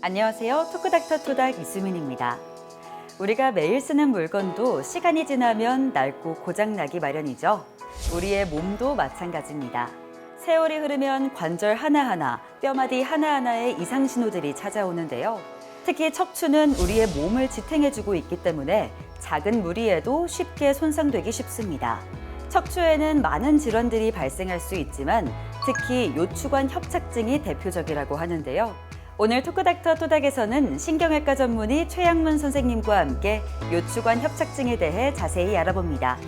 안녕하세요. 토크닥터 토닥 이수민입니다. 우리가 매일 쓰는 물건도 시간이 지나면 낡고 고장나기 마련이죠. 우리의 몸도 마찬가지입니다. 세월이 흐르면 관절 하나하나, 뼈마디 하나하나에 이상 신호들이 찾아오는데요. 특히 척추는 우리의 몸을 지탱해주고 있기 때문에 작은 무리에도 쉽게 손상되기 쉽습니다. 척추에는 많은 질환들이 발생할 수 있지만 특히 요추관 협착증이 대표적이라고 하는데요. 오늘 토크닥터 토닥에서는 신경외과 전문의 최양문 선생님과 함께 요추관 협착증에 대해 자세히 알아봅니다.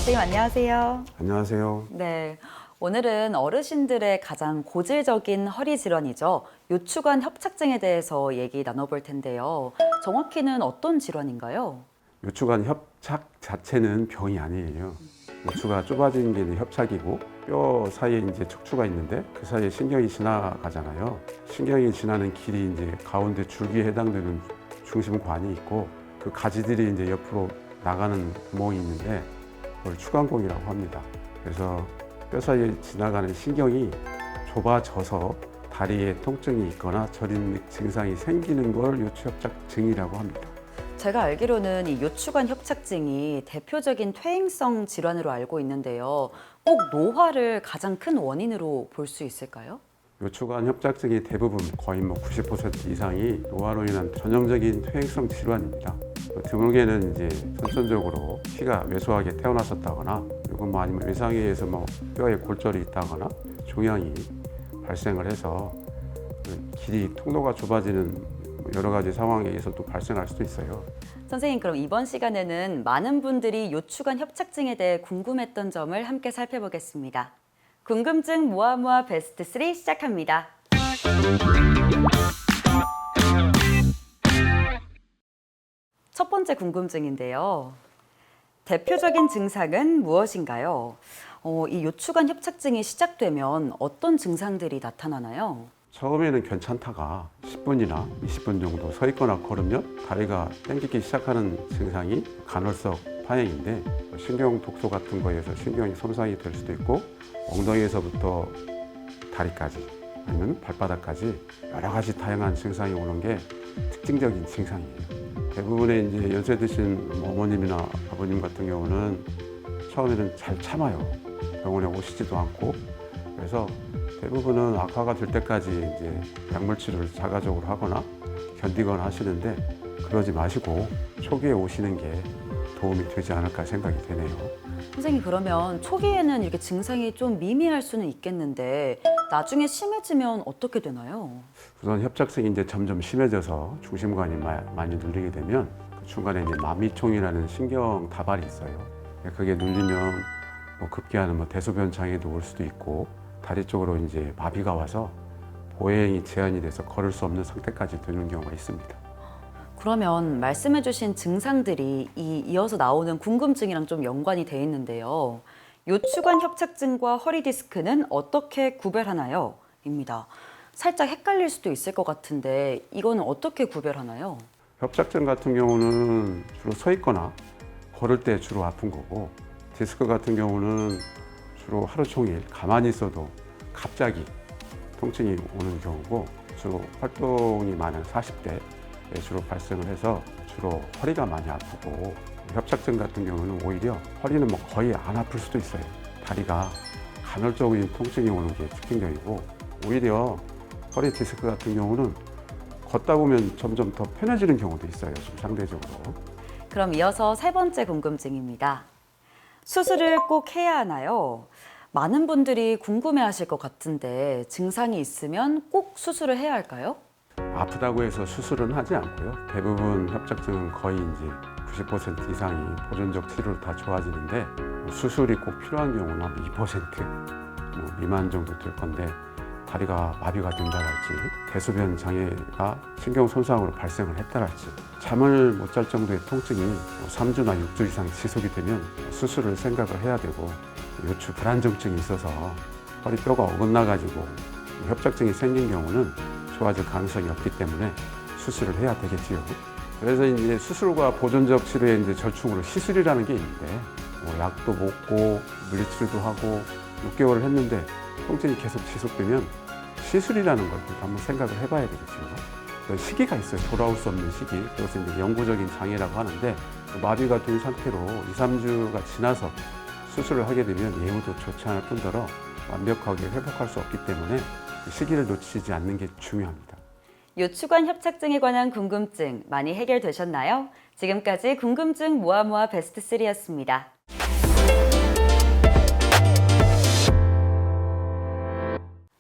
선생님 안녕하세요. 안녕하세요. 네. 오늘은 어르신들의 가장 고질적인 허리 질환이죠. 요추관 협착증에 대해서 얘기 나눠볼 텐데요. 정확히는 어떤 질환인가요? 요추관 협착 자체는 병이 아니에요. 요추가 좁아지는 게 협착이고 뼈 사이에 이제 척추가 있는데 그 사이에 신경이 지나가잖아요. 신경이 지나는 길이 이제 가운데 줄기에 해당되는 중심관이 있고 그 가지들이 이제 옆으로 나가는 구멍이 있는데 그걸 추간공이라고 합니다. 그래서 뼈 사이에 지나가는 신경이 좁아져서 다리에 통증이 있거나 저림 증상이 생기는 걸 요추협착증이라고 합니다. 제가 알기로는 이 요추관 협착증이 대표적인 퇴행성 질환으로 알고 있는데요. 꼭 노화를 가장 큰 원인으로 볼 수 있을까요? 요추관 협착증이 대부분 거의 90% 이상이 노화로 인한 전형적인 퇴행성 질환입니다. 드물게는 이제 선천적으로 피가 왜소하게 태어났었다거나 그리고 아니면 외상에 의해서 뼈에 골절이 있다거나 종양이 발생을 해서 길이 통로가 좁아지는 여러 가지 상황에 의해서 또 발생할 수도 있어요. 선생님, 그럼 이번 시간에는 많은 분들이 요추관 협착증에 대해 궁금했던 점을 함께 살펴보겠습니다. 궁금증 모아모아 베스트 3 시작합니다. 첫 번째 궁금증인데요. 대표적인 증상은 무엇인가요? 이 요추관 협착증이 시작되면 어떤 증상들이 나타나나요? 처음에는 괜찮다가 10분이나 20분 정도 서 있거나 걸으면 다리가 당기기 시작하는 증상이 간헐적 파행인데 신경 독소 같은 거에서 신경이 손상이 될 수도 있고 엉덩이에서부터 다리까지 아니면 발바닥까지 여러 가지 다양한 증상이 오는 게 특징적인 증상이에요. 대부분의 이제 연세 드신 어머님이나 아버님 같은 경우는 처음에는 잘 참아요. 병원에 오시지도 않고 그래서 대부분은 악화가 될 때까지 이제 약물 치료를 자가적으로 하거나 견디거나 하시는데 그러지 마시고 초기에 오시는 게 도움이 되지 않을까 생각이 되네요. 선생님, 그러면 초기에는 이렇게 증상이 좀 미미할 수는 있겠는데 나중에 심해지면 어떻게 되나요? 우선 협착증이 이제 점점 심해져서 중심관이 많이 눌리게 되면 그 중간에 이제 마미총이라는 신경 다발이 있어요. 그게 눌리면 급기야는 대소변 장애도 올 수도 있고 다리 쪽으로 이제 마비가 와서 보행이 제한이 돼서 걸을 수 없는 상태까지 되는 경우가 있습니다. 그러면 말씀해주신 증상들이 이어서 나오는 궁금증이랑 좀 연관이 돼 있는데요. 요추관 협착증과 허리 디스크는 어떻게 구별하나요? 입니다. 살짝 헷갈릴 수도 있을 것 같은데 이거는 어떻게 구별하나요? 협착증 같은 경우는 주로 서 있거나 걸을 때 주로 아픈 거고 디스크 같은 경우는 주로 하루 종일 가만히 있어도 갑자기 통증이 오는 경우고 주로 활동이 많은 40대에 주로 발생을 해서 주로 허리가 많이 아프고 협착증 같은 경우는 오히려 허리는 거의 안 아플 수도 있어요. 다리가 간헐적인 통증이 오는 게 특징적이고 오히려 허리 디스크 같은 경우는 걷다 보면 점점 더 편해지는 경우도 있어요. 좀 상대적으로. 그럼 이어서 세 번째 궁금증입니다. 수술을 꼭 해야 하나요? 많은 분들이 궁금해하실 것 같은데 증상이 있으면 꼭 수술을 해야 할까요? 아프다고 해서 수술은 하지 않고요. 대부분 협착증은 거의 이제 90% 이상이 보존적 치료로 다 좋아지는데 수술이 꼭 필요한 경우는 한 2% 미만 정도 될 건데 다리가 마비가 된다랄지 대소변 장애가 신경 손상으로 발생을 했다랄지 잠을 못 잘 정도의 통증이 3주나 6주 이상 지속이 되면 수술을 생각을 해야 되고 요추 불안정증이 있어서 허리뼈가 어긋나 가지고 협착증이 생긴 경우는 좋아질 가능성이 없기 때문에 수술을 해야 되겠지요. 그래서 이제 수술과 보존적 치료의 이제 절충으로 시술이라는 게 있는데 뭐 약도 먹고 물리치료도 하고 6개월을 했는데 통증이 계속 지속되면 시술이라는 걸 한번 생각을 해봐야 되겠죠. 그 시기가 있어요. 돌아올 수 없는 시기. 그것을 이제 영구적인 장애라고 하는데 마비가 된 상태로 2, 3주가 지나서 수술을 하게 되면 예후도 좋지 않을 뿐더러 완벽하게 회복할 수 없기 때문에 시기를 놓치지 않는 게 중요합니다. 요추관 협착증에 관한 궁금증 많이 해결되셨나요? 지금까지 궁금증 모아 베스트 3였습니다.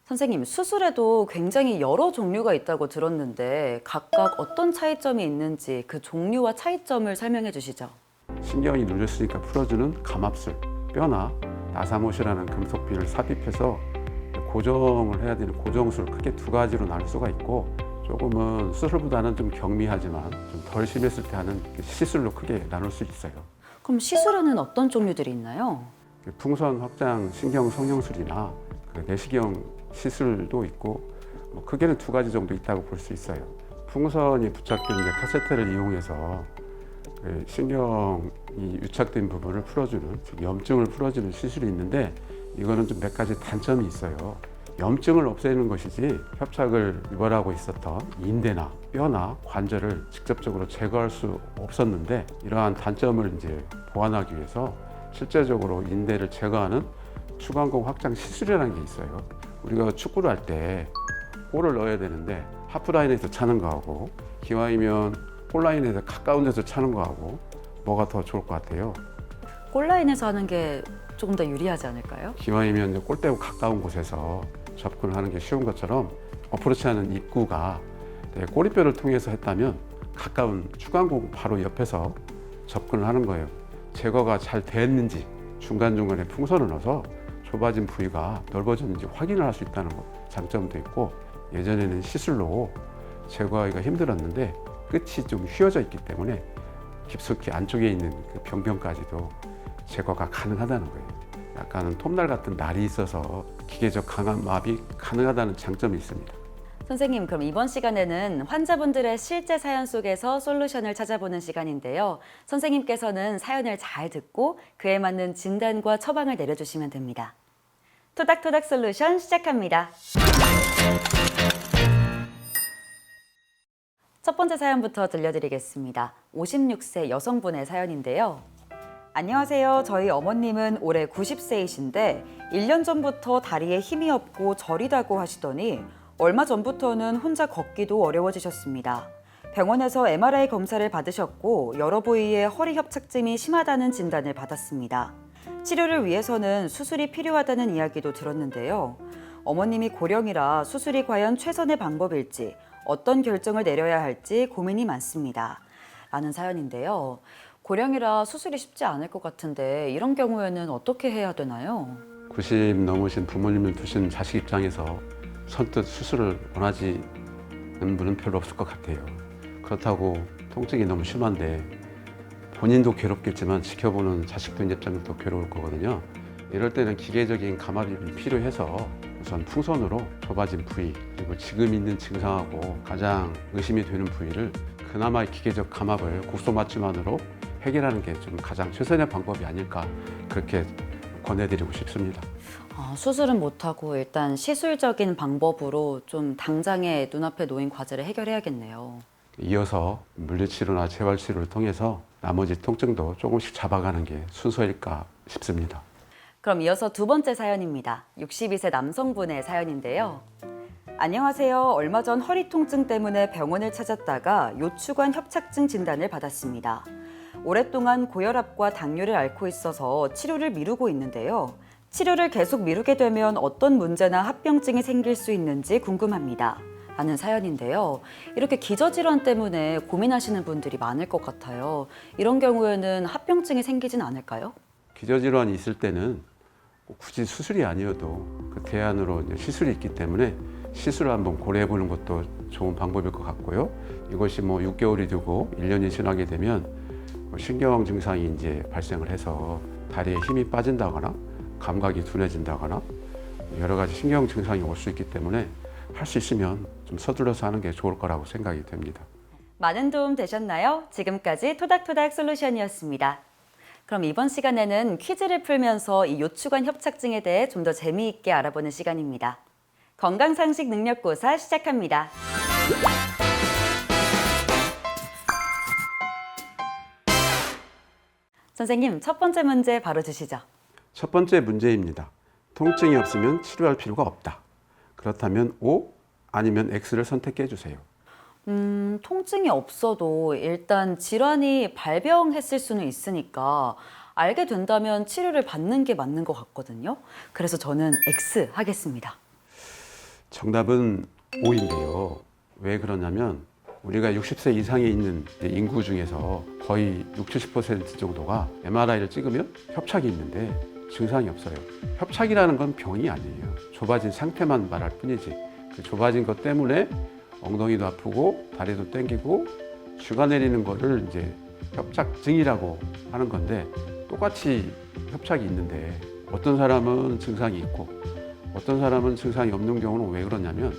선생님, 수술에도 굉장히 여러 종류가 있다고 들었는데 각각 어떤 차이점이 있는지 그 종류와 차이점을 설명해 주시죠. 신경이 눌렸으니까 풀어주는 감압술, 뼈나 나사못이라는 금속비를 삽입해서 고정을 해야 되는 고정술, 크게 두 가지로 나눌 수가 있고 조금은 수술보다는 좀 경미하지만 좀 덜 심했을 때 하는 시술로 크게 나눌 수 있어요. 그럼 시술에는 어떤 종류들이 있나요? 풍선 확장 신경 성형술이나 내시경 시술도 있고 크게는 두 가지 정도 있다고 볼 수 있어요. 풍선이 부착된 이제 카세테를 이용해서 신경이 유착된 부분을 풀어주는, 즉 염증을 풀어주는 시술이 있는데 이거는 좀 몇 가지 단점이 있어요. 염증을 없애는 것이지 협착을 유발하고 있었던 인대나 뼈나 관절을 직접적으로 제거할 수 없었는데 이러한 단점을 이제 보완하기 위해서 실제적으로 인대를 제거하는 추간공 확장 시술이라는 게 있어요. 우리가 축구를 할 때 골을 넣어야 되는데 하프라인에서 차는 거하고 기왕이면 골라인에서 가까운 데서 차는 거하고 뭐가 더 좋을 것 같아요? 골라인에서 하는 게 조금 더 유리하지 않을까요? 기왕이면 이제 골대고 가까운 곳에서 접근을 하는 게 쉬운 것처럼 어프로치하는 입구가 꼬리뼈를 통해서 했다면 가까운 추간공 바로 옆에서 접근을 하는 거예요. 제거가 잘 됐는지 중간중간에 풍선을 넣어서 좁아진 부위가 넓어졌는지 확인을 할 수 있다는 장점도 있고 예전에는 시술로 제거하기가 힘들었는데 끝이 좀 휘어져 있기 때문에 깊숙이 안쪽에 있는 그 병변까지도 제거가 가능하다는 거예요. 약간은 톱날 같은 날이 있어서 기계적 감압이 가능하다는 장점이 있습니다. 선생님, 그럼 이번 시간에는 환자분들의 실제 사연 속에서 솔루션을 찾아보는 시간인데요. 선생님께서는 사연을 잘 듣고 그에 맞는 진단과 처방을 내려주시면 됩니다. 토닥토닥 솔루션 시작합니다. 첫 번째 사연부터 들려드리겠습니다. 56세 여성분의 사연인데요. 안녕하세요. 저희 어머님은 올해 90세이신데 1년 전부터 다리에 힘이 없고 저리다고 하시더니 얼마 전부터는 혼자 걷기도 어려워지셨습니다. 병원에서 MRI 검사를 받으셨고 여러 부위에 허리 협착증이 심하다는 진단을 받았습니다. 치료를 위해서는 수술이 필요하다는 이야기도 들었는데요. 어머님이 고령이라 수술이 과연 최선의 방법일지 어떤 결정을 내려야 할지 고민이 많습니다. 라는 사연인데요. 고령이라 수술이 쉽지 않을 것 같은데 이런 경우에는 어떻게 해야 되나요? 90 넘으신 부모님을 두신 자식 입장에서 선뜻 수술을 원하지 않는 분은 별로 없을 것 같아요. 그렇다고 통증이 너무 심한데 본인도 괴롭겠지만 지켜보는 자식도 입장은 더 괴로울 거거든요. 이럴 때는 기계적인 감압이 필요해서 우선 풍선으로 좁아진 부위 그리고 지금 있는 증상하고 가장 의심이 되는 부위를 그나마 기계적 감압을 국소 마취만으로 해결하는 게 좀 가장 최선의 방법이 아닐까 그렇게 권해드리고 싶습니다. 수술은 못하고 일단 시술적인 방법으로 좀 당장의 눈앞에 놓인 과제를 해결해야겠네요. 이어서 물리치료나 재활치료를 통해서 나머지 통증도 조금씩 잡아가는 게 순서일까 싶습니다. 그럼 이어서 두 번째 사연입니다. 62세 남성분의 사연인데요. 안녕하세요. 얼마 전 허리 통증 때문에 병원을 찾았다가 요추관 협착증 진단을 받았습니다. 오랫동안 고혈압과 당뇨를 앓고 있어서 치료를 미루고 있는데요. 치료를 계속 미루게 되면 어떤 문제나 합병증이 생길 수 있는지 궁금합니다. 라는 사연인데요. 이렇게 기저질환 때문에 고민하시는 분들이 많을 것 같아요. 이런 경우에는 합병증이 생기진 않을까요? 기저질환이 있을 때는 굳이 수술이 아니어도 그 대안으로 시술이 있기 때문에 시술을 한번 고려해 보는 것도 좋은 방법일 것 같고요. 이것이 6개월이 되고 1년이 지나게 되면 신경 증상이 이제 발생을 해서 다리에 힘이 빠진다거나 감각이 둔해진다거나 여러 가지 신경 증상이 올 수 있기 때문에 할 수 있으면 좀 서둘러서 하는 게 좋을 거라고 생각이 됩니다. 많은 도움 되셨나요? 지금까지 토닥토닥 솔루션이었습니다. 그럼 이번 시간에는 퀴즈를 풀면서 이 요추관 협착증에 대해 좀 더 재미있게 알아보는 시간입니다. 건강상식 능력고사 시작합니다. 선생님, 첫 번째 문제 바로 주시죠. 첫 번째 문제입니다. 통증이 없으면 치료할 필요가 없다. 그렇다면 O 아니면 X를 선택해 주세요. 통증이 없어도 일단 질환이 발병했을 수는 있으니까 알게 된다면 치료를 받는 게 맞는 것 같거든요. 그래서 저는 X 하겠습니다. 정답은 O인데요. 왜 그러냐면 우리가 60세 이상에 있는 인구 중에서 거의 60, 70% 정도가 MRI를 찍으면 협착이 있는데 증상이 없어요. 협착이라는 건 병이 아니에요. 좁아진 상태만 말할 뿐이지. 그 좁아진 것 때문에 엉덩이도 아프고 다리도 땡기고 쥐가 내리는 거를 이제 협착증이라고 하는 건데 똑같이 협착이 있는데 어떤 사람은 증상이 있고 어떤 사람은 증상이 없는 경우는 왜 그러냐면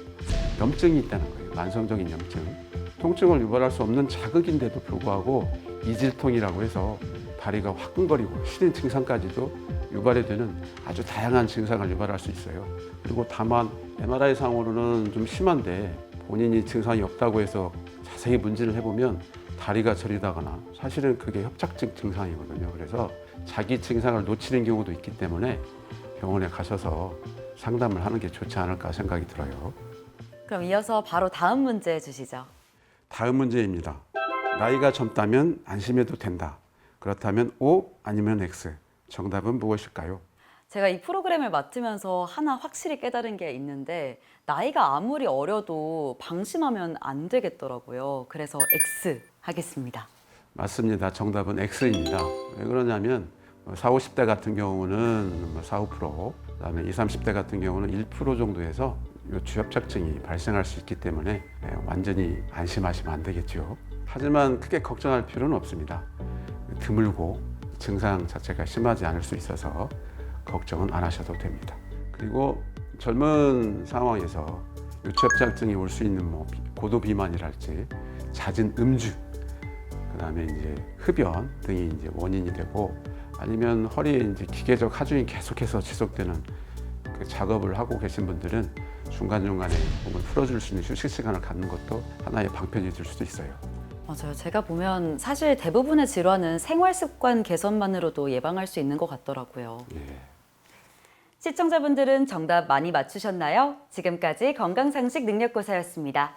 염증이 있다는 거예요. 만성적인 염증. 통증을 유발할 수 없는 자극인데도 불구하고 이질통이라고 해서 다리가 화끈거리고 시린 증상까지도 유발이 되는 아주 다양한 증상을 유발할 수 있어요. 그리고 다만 MRI 상으로는 좀 심한데 본인이 증상이 없다고 해서 자세히 문진을 해보면 다리가 저리다거나 사실은 그게 협착증 증상이거든요. 그래서 자기 증상을 놓치는 경우도 있기 때문에 병원에 가셔서 상담을 하는 게 좋지 않을까 생각이 들어요. 그럼 이어서 바로 다음 문제 주시죠. 다음 문제입니다. 나이가 젊다면 안심해도 된다. 그렇다면 O 아니면 X. 정답은 무엇일까요? 제가 이 프로그램을 맡으면서 하나 확실히 깨달은 게 있는데 나이가 아무리 어려도 방심하면 안 되겠더라고요. 그래서 X 하겠습니다. 맞습니다. 정답은 X입니다. 왜 그러냐면 40, 50대 같은 경우는 4, 5%, 그다음에 20, 30대 같은 경우는 1% 정도에서 요추협착증이 발생할 수 있기 때문에 완전히 안심하시면 안 되겠죠. 하지만 크게 걱정할 필요는 없습니다. 드물고 증상 자체가 심하지 않을 수 있어서 걱정은 안 하셔도 됩니다. 그리고 젊은 상황에서 요추협착증이 올 수 있는 고도 비만이랄지 잦은 음주, 그다음에 이제 흡연 등이 이제 원인이 되고 아니면 허리에 이제 기계적 하중이 계속해서 지속되는 그 작업을 하고 계신 분들은 중간중간에 몸을 풀어줄 수 있는 휴식 시간을 갖는 것도 하나의 방편이 될 수도 있어요. 맞아요. 제가 보면 사실 대부분의 질환은 생활 습관 개선만으로도 예방할 수 있는 것 같더라고요. 예. 시청자분들은 정답 많이 맞추셨나요? 지금까지 건강상식 능력고사였습니다.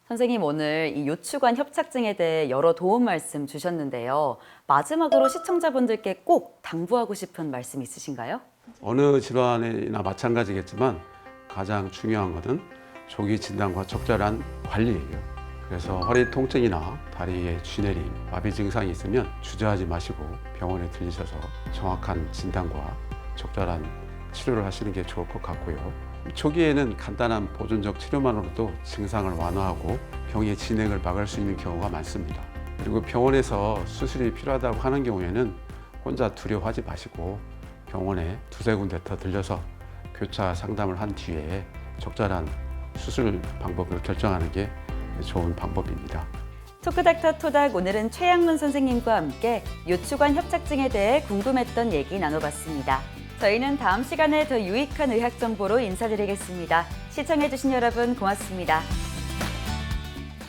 선생님, 오늘 이 요추관 협착증에 대해 여러 도움 말씀 주셨는데요. 마지막으로 시청자분들께 꼭 당부하고 싶은 말씀 있으신가요? 어느 질환이나 마찬가지겠지만 가장 중요한 것은 조기 진단과 적절한 관리예요. 그래서 허리 통증이나 다리에 쥐내림, 마비 증상이 있으면 주저하지 마시고 병원에 들리셔서 정확한 진단과 적절한 치료를 하시는 게 좋을 것 같고요. 초기에는 간단한 보존적 치료만으로도 증상을 완화하고 병의 진행을 막을 수 있는 경우가 많습니다. 그리고 병원에서 수술이 필요하다고 하는 경우에는 혼자 두려워하지 마시고 병원에 두세 군데 더 들려서 교차 상담을 한 뒤에 적절한 수술 방법을 결정하는 게 좋은 방법입니다. 토크닥터 토닥, 오늘은 최양문 선생님과 함께 요추관 협착증에 대해 궁금했던 얘기 나눠봤습니다. 저희는 다음 시간에 더 유익한 의학 정보로 인사드리겠습니다. 시청해주신 여러분 고맙습니다.